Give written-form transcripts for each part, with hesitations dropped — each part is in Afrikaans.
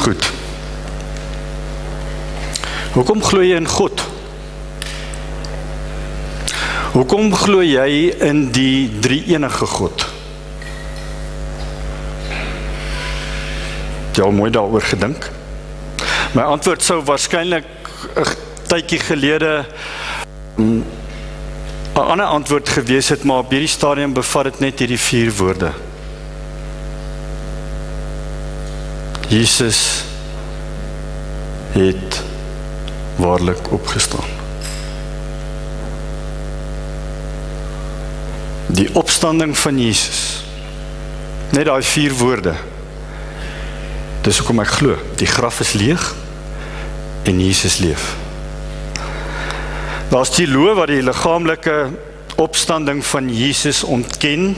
Goed. Hoekom glo jy in God? Hoekom glo jy in die drie-enige God? Het jy al mooi daaroor gedink? My antwoord sou waarskynlik 'n tydjie gelede 'n ander antwoord gewees het, maar op hierdie stadium bevat dit net hierdie 4 woorde. Jesus het waarlik opgestaan. Die opstanding van Jesus. Net daai 4 woorde. Dis hoekom ek glo. Die graf is leeg en Jesus leef. Daar's teoloë wat die liggaamlike opstanding van Jesus ontken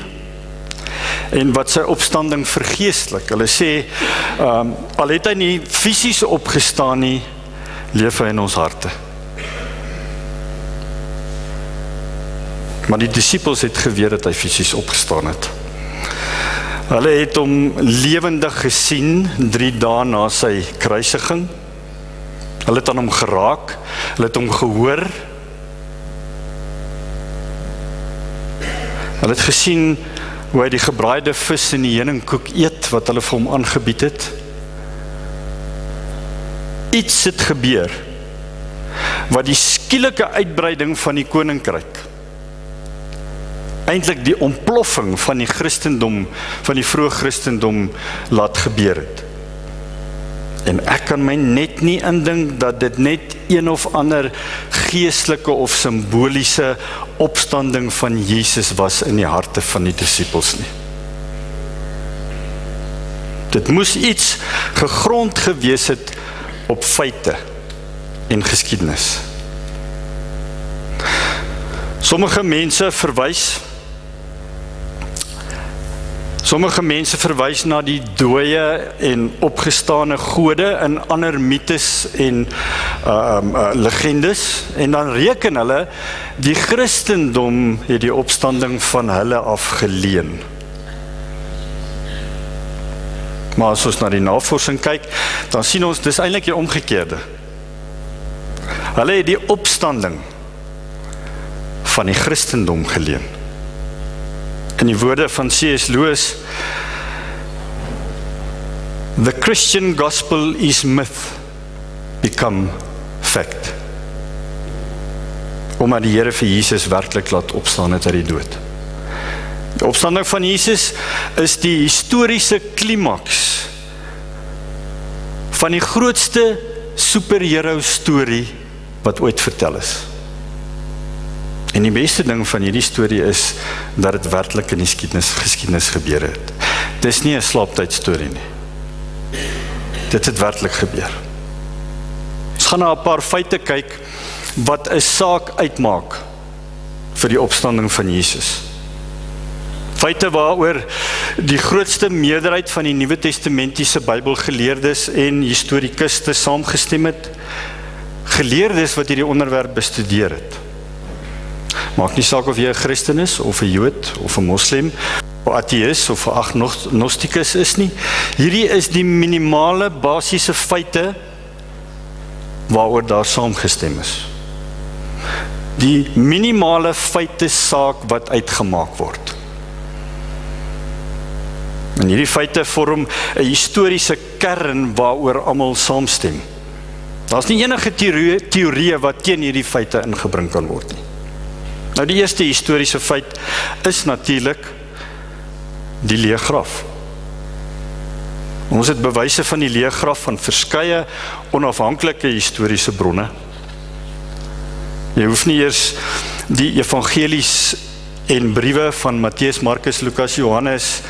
en wat sy opstanding vergeestelik. Hulle sê, al het hy nie fisies opgestaan nie, leef hy in ons harte. Maar die disippels het geweet dat hy fisies opgestaan het. Hulle het hom lewendig gesien 3 dae na sy kruisiging. Hulle het aan hom geraak, hulle het hom gehoor. Hulle het gesien hoe hy die gebraaide vis en die heuningkoek eet wat hulle vir hom aangebied het. Iets het gebeur wat die skielike uitbreiding van die koninkryk, eintlik die ontploffing van die Christendom, van die vroeë Christendom laat gebeur het. En ek kan my net nie indink dat dit net een of ander geestelike of simboliese opstanding van Jesus was in die harte van die disippels nie. Dit moes iets gegrond gewees het op feite en geskiedenis. Sommige mense verwys na die dooie en opgestane gode in ander mites en legendes, en dan reken hulle, die Christendom het die opstanding van hulle afgeleen. Maar as ons na die navorsing kyk, dan sien ons, dis eintlik die omgekeerde. Hulle het die opstanding van die Christendom geleen. In die woorde van C.S. Lewis, the Christian gospel is myth become fact. Omdat die Here vir Jesus werklik laat opstaan het uit die dood. Die opstanding van Jesus is die historiese klimaks van die grootste superhero storie wat ooit vertel is. En die beste ding van hierdie storie is dat dit werklik in die geskiedenis gebeur het. Dis nie 'n slaaptydstorie nie. Dit het werklik gebeur. Ons gaan na 'n paar feite kyk wat 'n saak uitmaak vir die opstanding van Jesus. Feite waaroor die grootste meerderheid van die Nuwe Testamentiese Bybelgeleerdes en historikuste saamgestem het. Geleerdes wat hierdie onderwerp bestudeer het. Maak nie saak of jy 'n Christen is, of 'n Jood, of 'n Moslem, of 'n ateïs, of 'n agnostikus is nie. Hierdie is die minimale basiese feite waaroor daar saamgestem is. Die minimale feite saak wat uitgemaak word. En hierdie feite vorm 'n historiese kern waaroor almal saamstem. Daar's nie enige teorie wat teen hierdie feite ingebring kan word nie. Nou die eerste historiese feit is natuurlik die leë graf. Ons het bewyse van die leë graf van verskeie onafhanklike historiese bronne. Jy hoef nie eers die evangelies en briewe van Matteus, Markus, Lukas, Johannes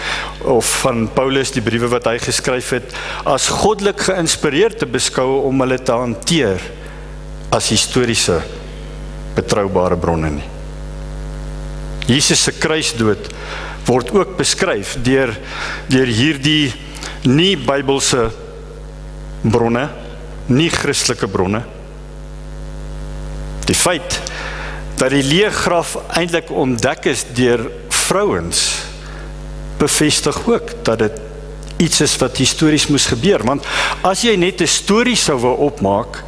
of van Paulus, die briewe wat hy geskryf het, as goddelik geïnspireerd te beskou om hulle te hanteer as historiese betroubare bronne nie. Jesus se kruisdood word ook beskryf deur hierdie nie Bybelse bronne, nie Christelike bronne. Die feit dat die leë graf eintlik ontdek is deur vrouens, bevestig ook dat dit iets is wat histories moes gebeur, want as jy net 'n storie sou wou opmaak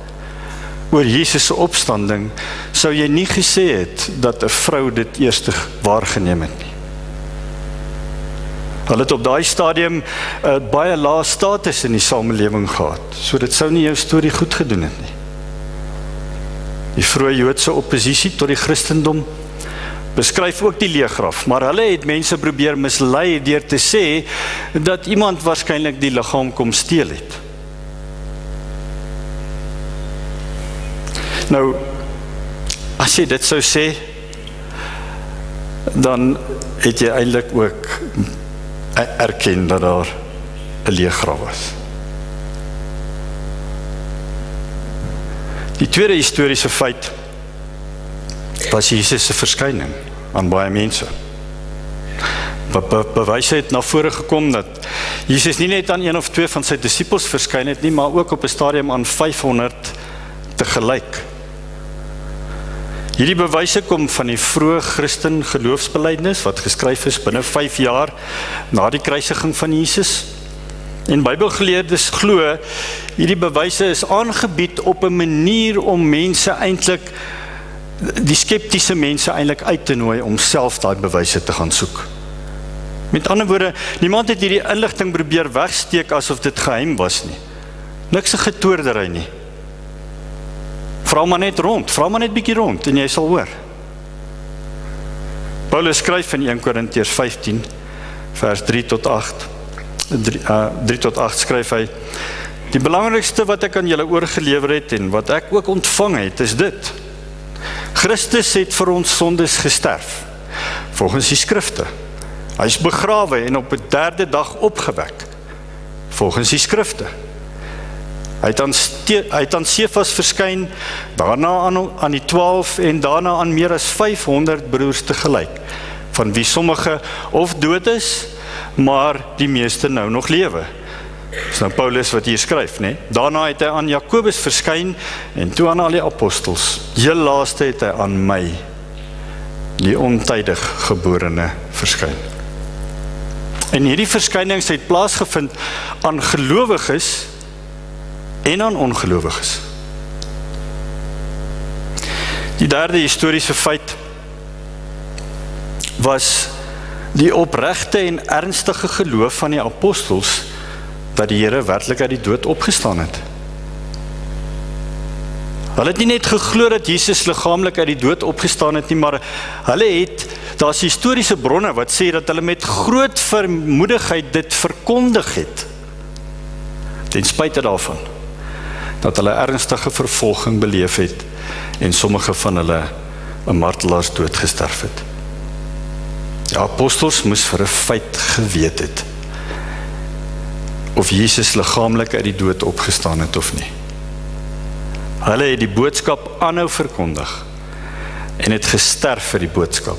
oor Jesus se opstanding, sou jy nie gesê het dat 'n vrou dit eers waargeneem het nie. Hulle het op daai stadium baie lae status in die samelewing gehad, so dit sou nie jou storie goed gedoen het nie. Die vroeë Joodse oppositie tot die Christendom beskryf ook die leeggraf, maar hulle het mense probeer mislei deur te sê dat iemand waarskynlik die liggaam kom steel het. Nou, as jy dit sou sê, dan het jy eintlik ook erken dat daar 'n leeggraf was. Die tweede historiese feit was Jesus se verskyning aan baie mense. Bewyse het na vore gekom dat Jesus nie net aan 1 of 2 van sy disippels verskyn het nie, maar ook op 'n stadium aan 500 tegelyk. Hierdie bewyse kom van die vroeë Christen geloofsbelijdenis wat geskryf is binne 5 jaar na die kruisiging van Jesus. En Bybelgeleerdes glo hierdie bewyse is aangebied op 'n manier om mense eintlik, die skeptiese mense eintlik uit te nooi om self daai bewyse te gaan soek. Met ander woorde, niemand het hierdie inligting probeer wegsteek asof dit geheim was nie. Niks 'n getoordery nie. Vra maar net rond, vra maar net bietjie rond en jy sal hoor. Paulus skryf in 1 Korintiërs 15 vers 3 tot 8 skryf hy: Die belangrikste wat ek aan julle oorgelewer het en wat ek ook ontvang het, is dit: Christus het vir ons sondes gesterf, volgens die skrifte. Hy is begrawe en op 'n 3de dag opgewek, volgens die skrifte. Hy het aan Sefas verskyn, daarna aan die 12 en daarna aan meer as 500 broers tegelyk, van wie sommige of dood is, maar die meeste nou nog lewe. Dis nou Paulus wat hier skryf, né? Daarna het hy aan Jakobus verskyn en toe aan al die apostels. Heel laaste het hy aan my, die ontydig geborene, verskyn. En hierdie verskynings het plaasgevind aan gelowiges en aan ongelowiges. Die derde historiese feit was die opregte en ernstige geloof van die apostels dat die Here werklik uit die dood opgestaan het. Hulle het nie net geglo dat Jesus liggaamlik uit die dood opgestaan het nie, maar hulle het, daar's historiese bronne wat sê dat hulle met groot vermoedigheid dit verkondig het, ten spyte daarvan dat hulle ernstige vervolging beleef het en sommige van hulle 'n martelaarsdood gesterf het. Die apostels moes vir 'n feit geweet het of Jesus liggaamlik uit die dood opgestaan het of nie. Hulle het die boodskap aanhou verkondig en het gesterf vir die boodskap,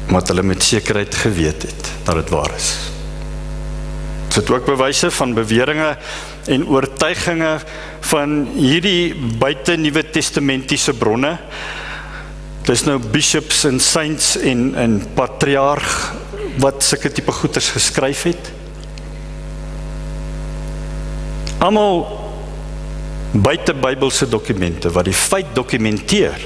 omdat hulle met sekerheid geweet het dat dit waar is. Dit het ook bewyse van beweringe en oortuiginge van hierdie buite Nuwe Testamentiese bronne. Dis nou bishops en saints en patriarg wat sulke tipe goeders geskryf het. Almal buite Bybelse dokumente wat die feit dokumenteer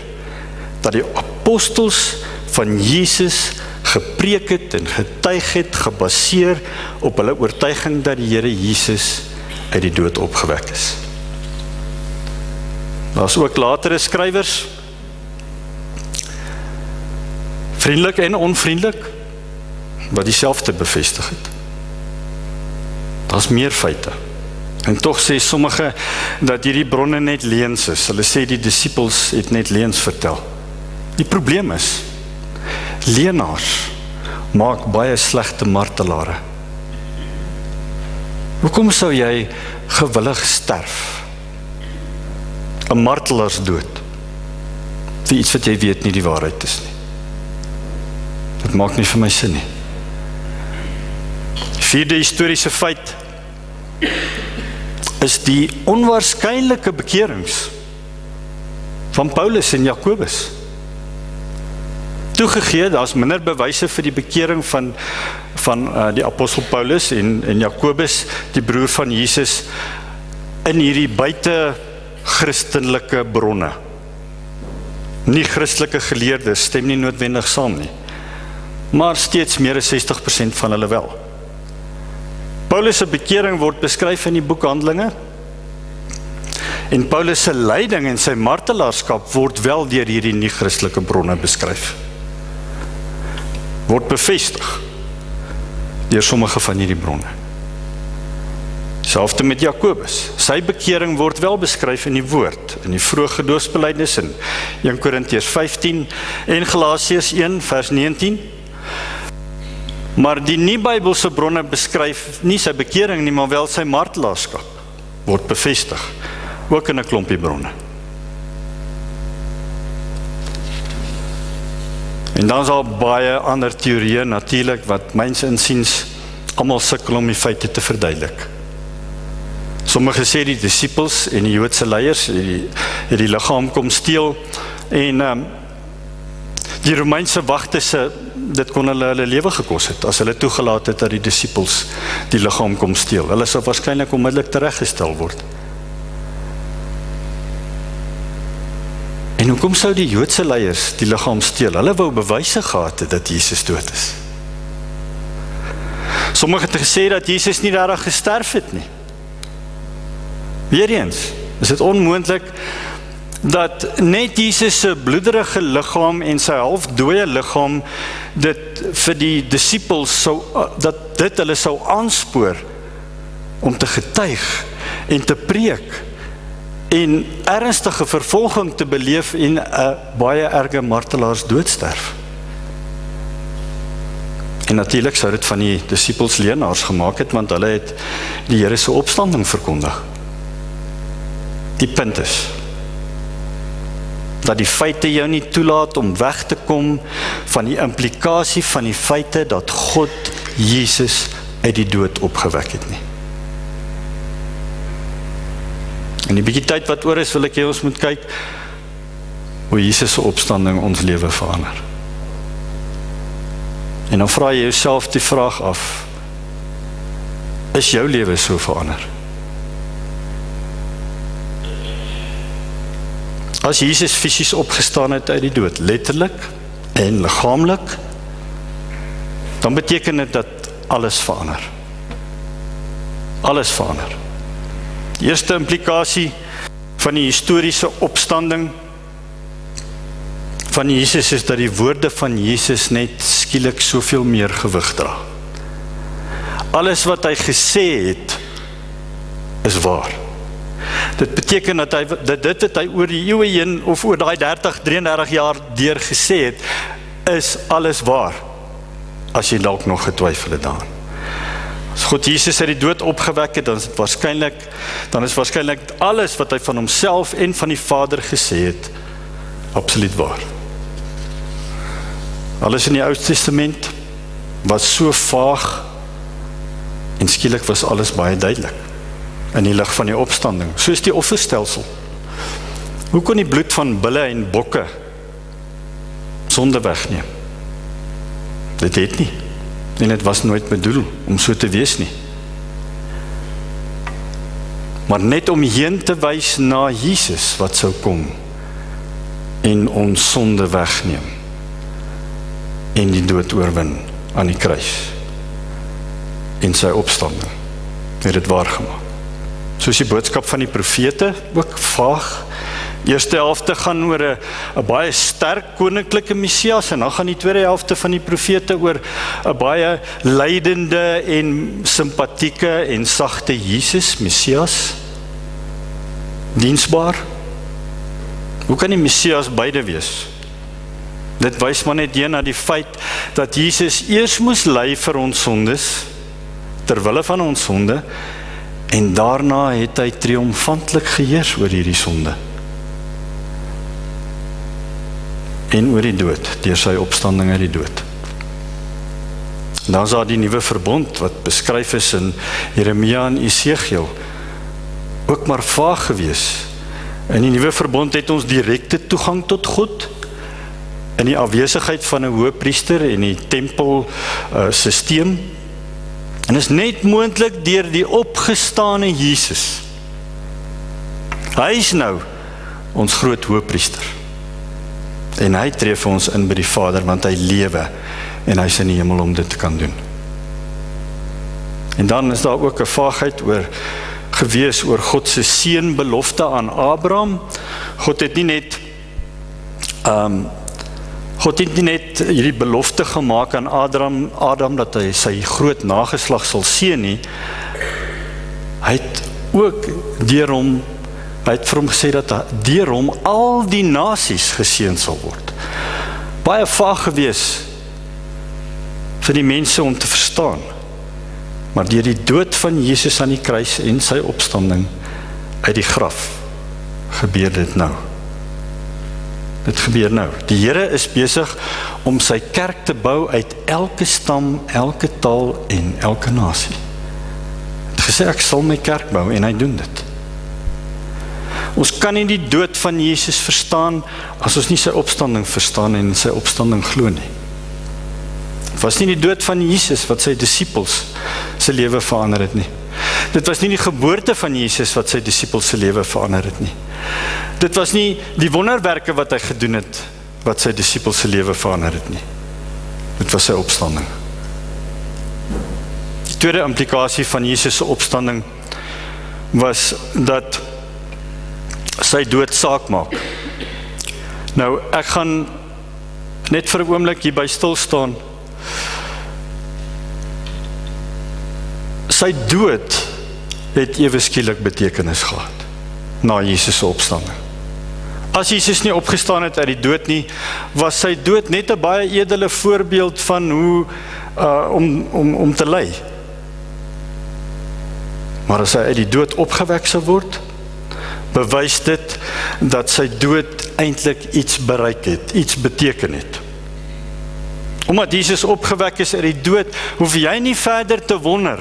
dat die apostels van Jesus gepreek het en getuig het, gebaseer op hulle oortuiging dat die Here Jesus uit die dood opgewek is. Daar's ook latere skrywers, vriendelik en onvriendelik, wat dieselfde bevestig het. Daar's meer feite. En tog sê sommige dat hierdie bronne net leuns is. Hulle sê die disippels het net leuns vertel. Die probleem is, leenaars maak baie slegte martelare. Hoekom sou jy gewillig sterf? 'n martelaarsdood vir iets wat jy weet nie die waarheid is nie. Dit maak nie vir my sin nie. Vierde historiese feit is die onwaarskynlike bekerings van Paulus en Jakobus. Toegegee, daar's minder bewyse vir die bekering van van die apostel Paulus en Jakobus, die broer van Jesus, in hierdie buite Christelike bronne. Nie Christelike geleerdes stem nie noodwendig saam nie, maar steeds meer as 60% van hulle wel. Paulus se bekering word beskryf in die boek Handelinge, en Paulus se lyding en sy martelaarskap word wel deur hierdie nie-Christelike bronne beskryf. Word bevestig deur sommige van hierdie bronne. Selfs met Jakobus. Sy bekering word wel beskryf in die woord, in die vroeë geloofsbelijdenis in 1 Korintiërs 15 en Galasiërs 1 vers 19. Maar die nie-Bybelse bronne beskryf nie sy bekering nie, maar wel sy martelaarskap word bevestig, ook in 'n klompie bronne. En dan is daar baie ander teorieë natuurlik wat myns insiens almal sukkel om die feite te verduidelik. Sommige sê die disippels en die Joodse leiers het die liggaam kom steel en die Romeinse wagte dit kon hulle lewe gekos het as hulle toegelaat het dat die disippels die liggaam kom steel. Hulle sou waarskynlik onmiddellik tereggestel word. En hoekom sou die Joodse leiers die liggaam steel? Hulle wou bewyse gehad het dat Jesus dood is. Sommige het gesê dat Jesus nie regtig gesterf het nie. Weereens, is dit onmoontlik dat net Jesus se bloederige liggaam en sy halfdooie liggaam dit vir die disippels dat dit hulle sou aanspoor om te getuig en te preek en ernstige vervolging te beleef en 'n baie erge martelaars doodsterf. En natuurlik sou dit van die disippels leenaars gemaak het, want hulle het die Here se opstanding verkondig. Die punt is dat die feite jou nie toelaat om weg te kom van die implikasie van die feite dat God Jesus uit die dood opgewek het nie. En die bietjie tyd wat oor is, wil ek hê ons moet kyk hoe Jesus se opstanding ons lewe verander. En dan vra jy jouself die vraag af, is jou lewe so verander? As Jesus fisies opgestaan het uit die dood, letterlik en liggaamlik, dan beteken dit dat alles verander. Alles verander. Die eerste implikasie van die historiese opstanding van Jesus is dat die woorde van Jesus net skielik soveel meer gewig dra. Alles wat hy gesê het, is waar. Dit beteken dat dit het hy oor die eeue heen, of oor daai 33 jaar deur gesê het, is alles waar, as jy dalk nog getwyfel het daaraan. As God Jesus uit die dood opgewek het, dan is waarskynlik alles wat hy van homself en van die Vader gesê het, absoluut waar. Alles in die Ou Testament was so vaag, en skielik was alles baie duidelik, in die lig van die opstanding, soos die offerstelsel. Hoe kon die bloed van bulle en bokke sonde wegneem? Dit het nie. En dit was nooit bedoel om so te wees nie. Maar net om heen te wys na Jesus wat sou kom en ons sonde wegneem en die dood oorwin aan die kruis en sy opstanding het dit waar gemaak. Soos die boodskap van die profete ook vaag. Eerste helfte gaan oor 'n baie sterk koninklike Messias, en dan gaan die tweede helfte van die profete oor 'n baie lydende en simpatieke en sagte Jesus, Messias. Diensbaar. Hoe kan die Messias beide wees? Dit wys maar net na die feit dat Jesus eers moes ly vir ons sondes, terwille van ons sonde, en daarna het hy triomfantlik geheers oor hierdie sonde. En oor die dood, deur sy opstanding uit die dood. Dan is daar die nuwe verbond, wat beskryf is in Jeremia en Esegiel, ook maar vaag gewees. In die nuwe verbond het ons direkte toegang tot God, in die afwesigheid van 'n hoëpriester en die tempel systeem, En is net moontlik deur die opgestane Jesus. Hy is nou ons groot hoëpriester. En hy tree vir ons in by die Vader, want hy lewe en hy is in die hemel om dit te kan doen. En dan is daar ook 'n vaagheid gewees oor God se seënbelofte aan Abraham. God het nie net hierdie belofte gemaak aan Adam dat hy sy groot nageslag sal seën nie. Hy het ook hy het vir hom gesê dat deur hom al die nasies geseën sal word. Baie vaag gewees vir die mense om te verstaan. Maar deur die dood van Jesus aan die kruis en sy opstanding uit die graf, gebeur dit nou. Dit gebeur nou. Die Here is besig om sy kerk te bou uit elke stam, elke taal en elke nasie. Hy het gesê, ek sal my kerk bou, en hy doen dit. Ons kan nie die dood van Jesus verstaan as ons nie sy opstanding verstaan en sy opstanding glo nie. Het was nie die dood van Jesus wat sy disippels se lewe verander het nie. Dit was nie die geboorte van Jesus wat sy disippels se lewe verander het nie. Dit was nie die wonderwerke wat hy gedoen het wat sy disippels se lewe verander het nie. Dit was sy opstanding. Die tweede implikasie van Jesus se opstanding was dat sy dood saak maak. Nou, ek gaan net vir 'n oomblik hierby stil staan. Sy dood het ewe skielik betekenis gehad na Jesus se opstanding. As Jesus nie opgestaan het uit die dood nie, was sy dood net 'n baie edele voorbeeld van hoe om te ly. Maar as hy uit die dood opgewek sou word, bewys dit dat sy dood eintlik iets bereik het, iets beteken het. Omdat Jesus opgewek is uit die dood, hoef jy nie verder te wonder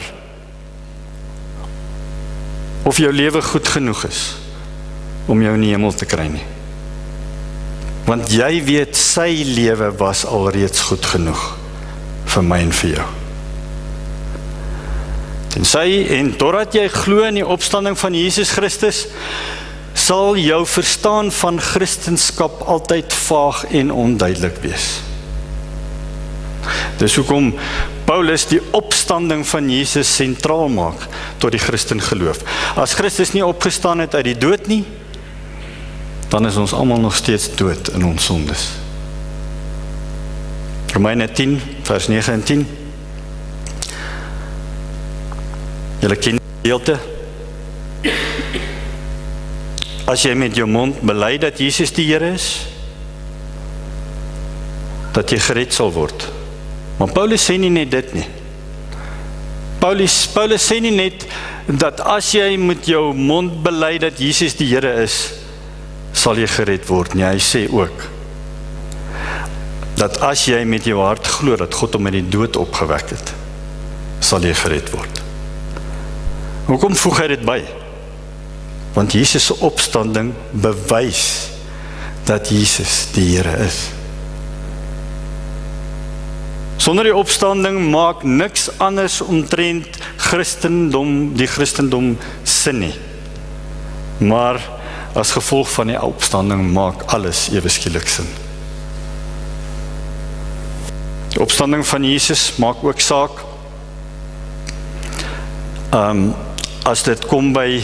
of jou lewe goed genoeg is om jou in die hemel te kry nie. Want jy weet, sy lewe was alreeds goed genoeg vir my en vir jou. Tensy en totdat jy glo in die opstanding van Jesus Christus, sal jou verstaan van Christenskap altyd vaag en onduidelik wees. Dis hoekom Paulus die opstanding van Jesus sentraal maak tot die Christen geloof. As Christus nie opgestaan het uit die dood nie, dan is ons almal nog steeds dood in ons sondes. Romeine 10, vers 9 en 10. Julle ken die gedeelte. As jy met jou mond bely dat Jesus die Here is, dat jy gered sal word. Maar Paulus sê nie net dit nie. Paulus sê nie net dat as jy met jou mond bely dat Jesus die Here is, sal jy gered word nie. Hy sê ook dat as jy met jou hart glo dat God hom uit die dood opgewek het, sal jy gered word. Hoekom voeg hy dit by? Want Jesus se opstanding bewys dat Jesus die Here is. Sonder die opstanding maak niks anders omtrent die Christendom sin nie. Maar as gevolg van die opstanding maak alles ewe skielik sin. Die opstanding van Jesus maak ook saak as dit kom by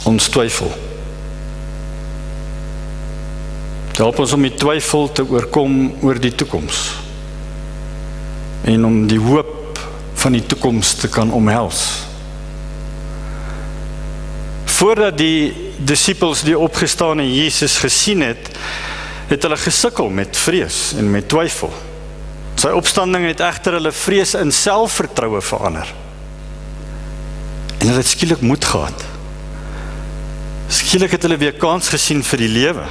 ons twyfel. Dit help ons om die twyfel te oorkom oor die toekoms en om die hoop van die toekoms te kan omhels. Voordat die disippels die opgestane Jesus gesien het, het hulle gesukkel met vrees en met twyfel. Sy opstanding het egter hulle vrees in selfvertroue verander. En hulle het skielik moed gehad. Skielik het hulle weer kans gesien vir die lewe.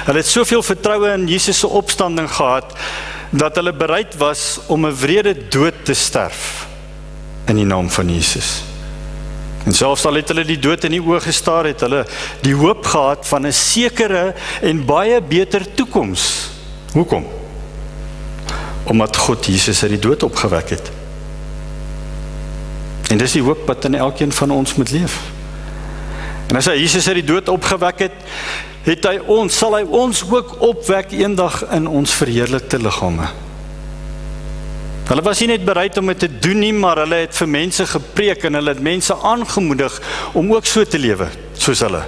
Hulle het soveel vertroue in Jesus se opstanding gehad, dat hulle bereid was om 'n wrede dood te sterf in die naam van Jesus. En selfs al het hulle die dood in die oë gestaar, het hulle die hoop gehad van 'n sekere en baie beter toekoms. Hoekom? omdat God Jesus uit die dood opgewek het. En dis die hoop wat in elkeen van ons moet leef. En as hy Jesus uit die dood opgewek het, sal hy ons ook opwek eendag in ons verheerlikte liggame. Hulle was nie net bereid om dit te doen nie, maar hulle het vir mense gepreek en hulle het mense aangemoedig om ook so te lewe, soos hulle.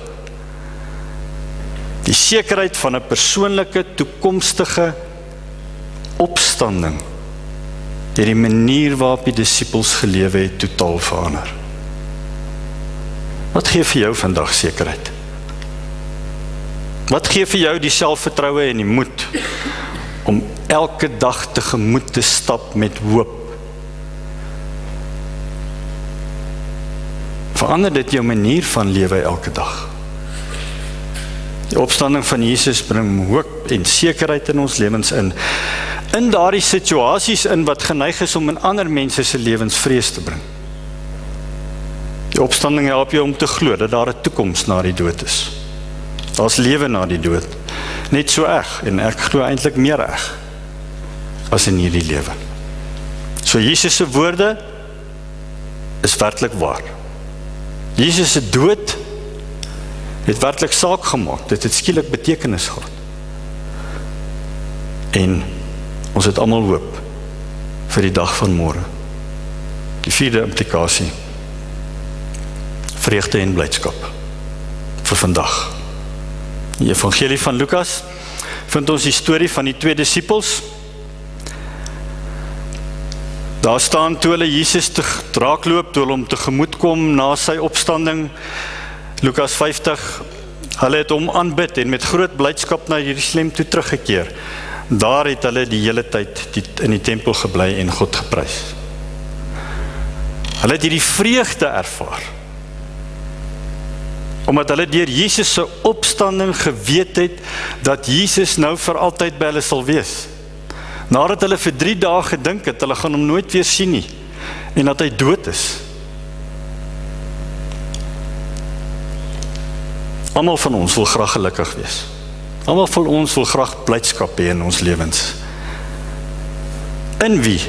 Die sekerheid van 'n persoonlike, toekomstige opstanding het die manier waarop die disippels gelewe het totaal verander. Wat gee vir jou vandag sekerheid? Wat gee vir jou die selfvertroue en die moed om elke dag tegemoet te stap met hoop? Verander dit jou manier van lewe elke dag? Die opstanding van Jesus bring hoop en sekerheid in ons lewens in daardie situasies wat geneig is om in ander mense se lewens vrees te bring. Die opstanding help jou om te glo dat daar 'n toekoms na die dood is. Daar's lewe na die dood. Net so eg, en ek glo eintlik meer eg as in hierdie lewe. So Jesus se woorde is werklik waar. Jesus se dood het werklik saak gemaak. Dit het skielik betekenis gehad. En ons het almal hoop vir die dag van môre. Die vierde implikasie: vreugde en blydskap vir vandag. In die Evangelie van Lukas vind ons die storie van die 2 disippels. Daar staan toe hulle Jesus te draakloop, toe hulle hom tegemoet kom na sy opstanding. Lukas 50, hulle het hom aanbid en met groot blydskap na Jerusalem toe teruggekeer. Daar het hulle die hele tyd in die tempel gebly en God geprys. Hulle het hierdie vreugde ervaar, omdat hulle deur Jesus se opstanding geweet het, dat Jesus nou vir altyd by hulle sal wees. Nadat hulle vir 3 dae gedink het, hulle gaan hom nooit weer sien nie, en dat hy dood is. Almal van ons wil graag gelukkig wees. Almal van ons wil graag blydskap hê in ons lewens. In wie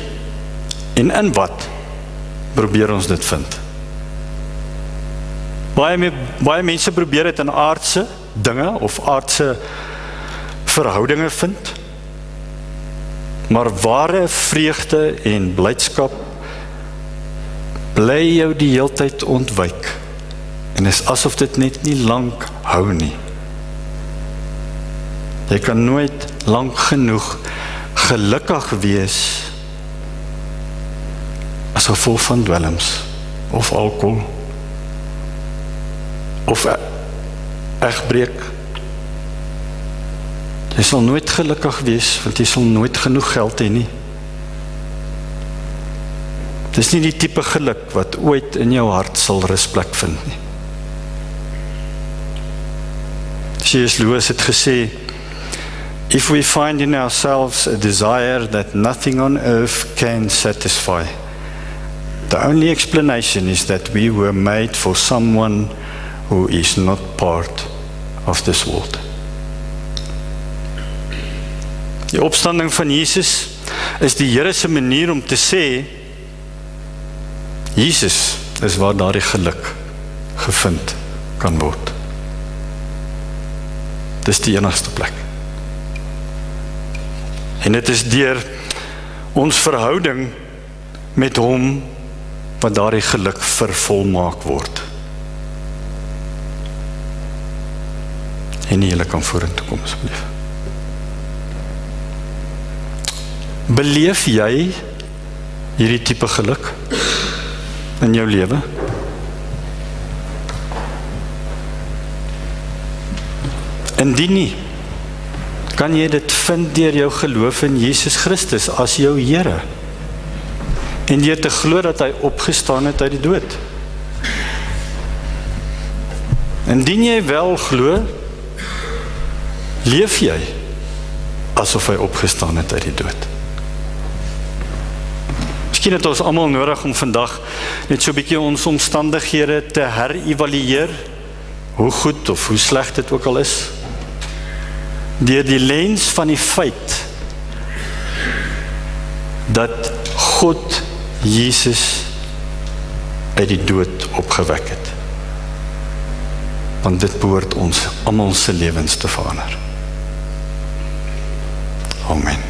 en in wat probeer ons dit vind? Baie mense probeer dit in aardse dinge of aardse verhoudinge vind. Maar ware vreugde en blydskap bly jou die heeltyd ontwyk. En is asof dit net nie lank hou nie. Jy kan nooit lank genoeg gelukkig wees as gevolg van dwelms of alkohol of egbreek. Jy sal nooit gelukkig wees, want jy sal nooit genoeg geld hê nie. Dis nie die tipe geluk wat ooit in jou hart sal rusplek vind nie. C.S. Lewis het gesê, if we find in ourselves a desire that nothing on earth can satisfy, the only explanation is that we were made for someone who is not part of this world. Die opstanding van Jesus is die Here se manier om te sê, Jesus is waar daardie geluk gevind kan word. Dis die enigste plek. En dit is deur ons verhouding met hom wat daardie geluk vervolmaak word. En nie julle kan vorentoe kom asseblief. Beleef jy hierdie tipe geluk in jou lewe? Indien nie, kan jy dit vind deur jou geloof in Jesus Christus as jou Here en deur te glo dat hy opgestaan het uit die dood. Indien jy wel glo, leef jy asof hy opgestaan het uit die dood. Miskien het ons almal nodig om vandag net so 'n bietjie ons omstandighede te herëvalueer, hoe goed of hoe sleg dit ook al is, deur die lens van die feit dat God Jesus uit die dood opgewek het. Want dit behoort ons almal se lewens te verander. Amen.